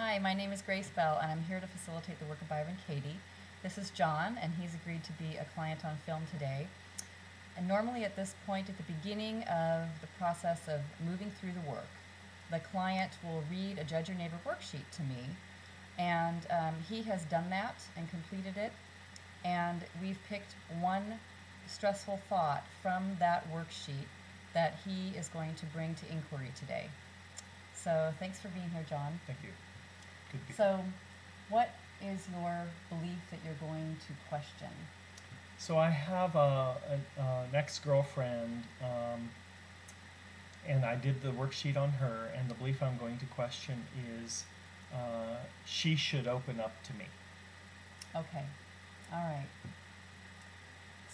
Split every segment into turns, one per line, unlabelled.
Hi, my name is Grace Bell, and I'm here to facilitate the work of Byron Katie. This is John, and he's agreed to be a client on film today. And normally at this point, at the beginning of the process of moving through the work, the client will read a Judge Your Neighbor worksheet to me, and he has done that and completed it, and we've picked one stressful thought from that worksheet that he is going to bring to inquiry today. So thanks for being here, John.
Thank you. Good to be
So what is your belief that you're going to question?
So I have an ex-girlfriend, and I did the worksheet on her, and the belief I'm going to question is she should open up to me.
Okay. All right.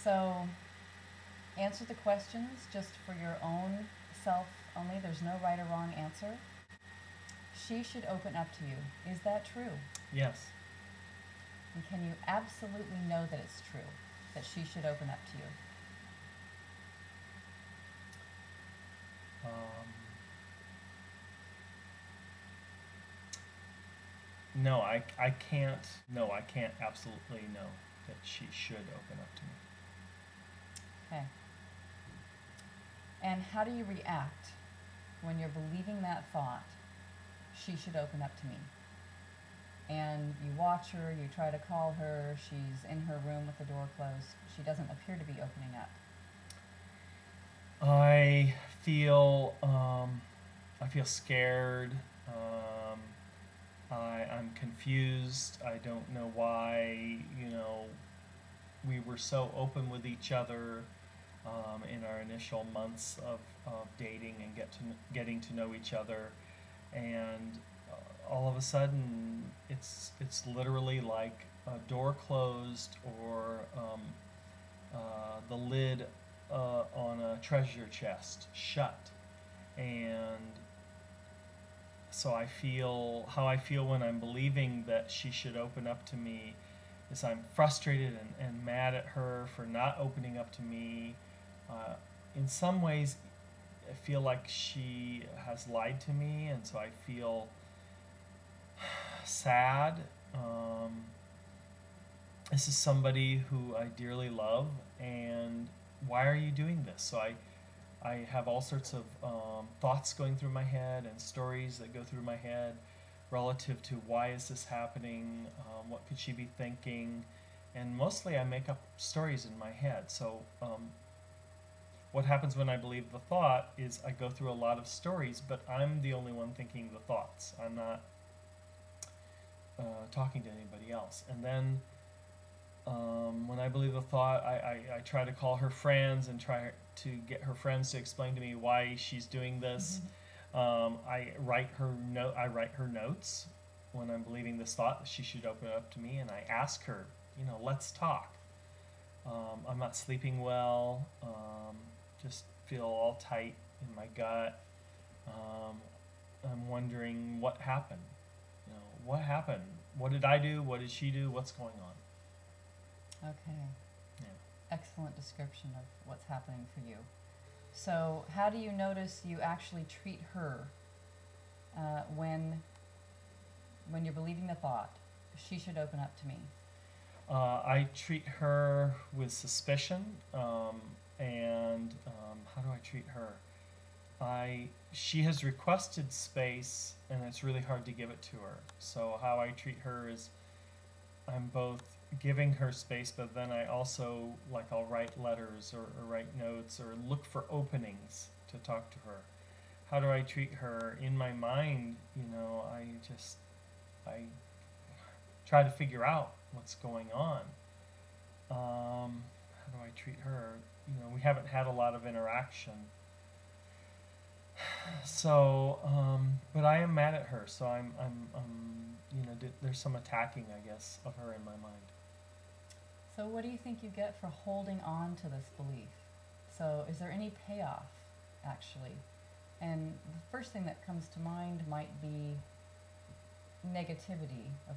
So answer the questions just for your own self only. There's no right or wrong answer. She should open up to you. Is that true?
Yes.
And can you absolutely know that it's true, that she should open up to you?
No, I can't. No, I can't absolutely know that she should open up to me.
Okay. And how do you react when you're believing that thought, she should open up to me? And you watch her, you try to call her, she's in her room with the door closed, she doesn't appear to be opening up.
I feel scared. I'm confused. I don't know why. We were so open with each other in our initial months of dating and getting to know each other, and all of a sudden it's literally like a door closed or the lid on a treasure chest shut. And so how I feel when I'm believing that she should open up to me is I'm frustrated and mad at her for not opening up to me. In some ways I feel like she has lied to me, and so I feel sad. This is somebody who I dearly love, and why are you doing this? So I have all sorts of thoughts going through my head and stories that go through my head relative to why is this happening, what could she be thinking, and mostly I make up stories in my head. So what happens when I believe the thought is I go through a lot of stories, but I'm the only one thinking the thoughts. I'm not talking to anybody else. And then when I believe the thought, I try to call her friends and try to get her friends to explain to me why she's doing this. I write her notes when I'm believing this thought that she should open up to me, and I ask her, let's talk. I'm not sleeping well. Just feel all tight in my gut. I'm wondering what happened. What happened? What did I do? What did she do? What's going on?
Okay.
Yeah.
Excellent description of what's happening for you. So how do you notice you actually treat her when you're believing the thought, she should open up to me?
I treat her with suspicion, and how do I treat her? She has requested space, and it's really hard to give it to her. So how I treat her is I'm both giving her space, but then I also, I'll write letters or write notes or look for openings to talk to her. How do I treat her? In my mind, I try to figure out what's going on. How do I treat her? We haven't had a lot of interaction. So, but I am mad at her, so I'm there's some attacking, I guess, of her in my mind.
So what do you think you get for holding on to this belief? So is there any payoff, actually? And the first thing that comes to mind might be negativity of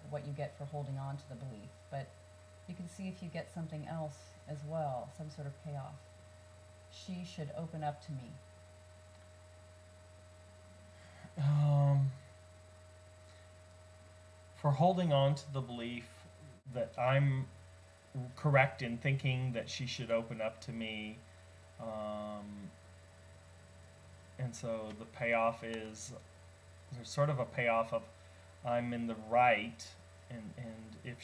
what you get for holding on to the belief, but you can see if you get something else as well, some sort of payoff. She should open up to me.
for holding on to the belief that I'm correct in thinking that she should open up to me. Um, and so the payoff is there's sort of a payoff of I'm in the right, and if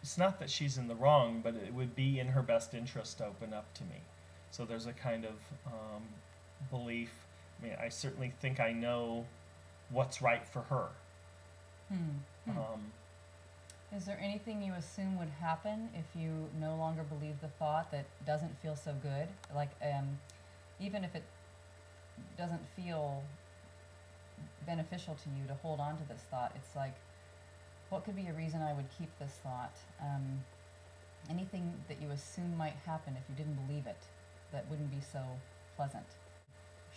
it's not that she's in the wrong, but it would be in her best interest to open up to me. So there's a kind of belief. I mean, I certainly think I know what's right for her.
Is there anything you assume would happen if you no longer believe the thought that doesn't feel so good? Like, even if it doesn't feel beneficial to you to hold on to this thought, it's like, what could be a reason I would keep this thought? Anything that you assume might happen if you didn't believe it that wouldn't be so pleasant?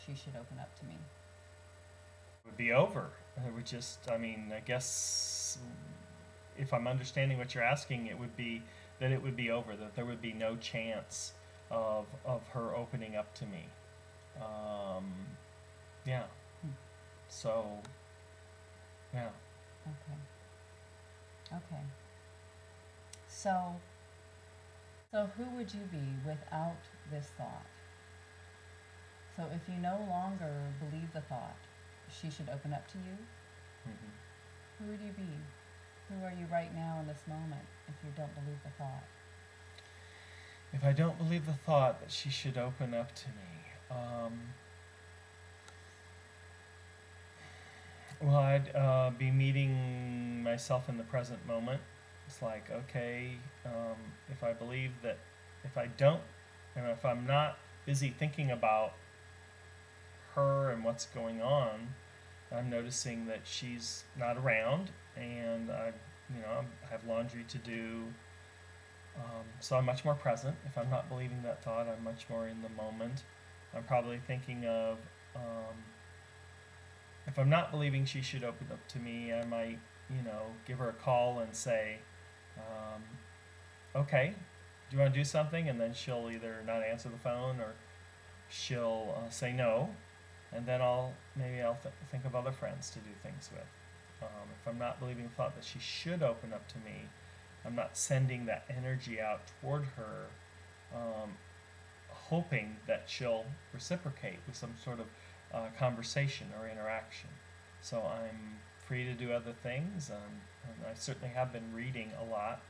She should open up to me.
It would be over. It would just, I mean, I guess if I'm understanding what you're asking, it would be that it would be over, that there would be no chance of her opening up to me. Yeah. So, yeah.
Okay. So who would you be without this thought? So if you no longer believe the thought, she should open up to you, who would you be? Who are you right now in this moment if you don't believe the thought?
If I don't believe the thought that she should open up to me, well, I'd be meeting myself in the present moment. It's like, okay, if I believe that, if I don't, and if I'm not busy thinking about her and what's going on, I'm noticing that she's not around, and I have laundry to do. So I'm much more present. If I'm not believing that thought, I'm much more in the moment. I'm probably thinking of, if I'm not believing she should open up to me, I might, give her a call and say, okay, do you want to do something? And then she'll either not answer the phone or she'll say no. And then I'll think of other friends to do things with. If I'm not believing the thought that she should open up to me, I'm not sending that energy out toward her, hoping that she'll reciprocate with some sort of conversation or interaction. So I'm free to do other things, and I certainly have been reading a lot.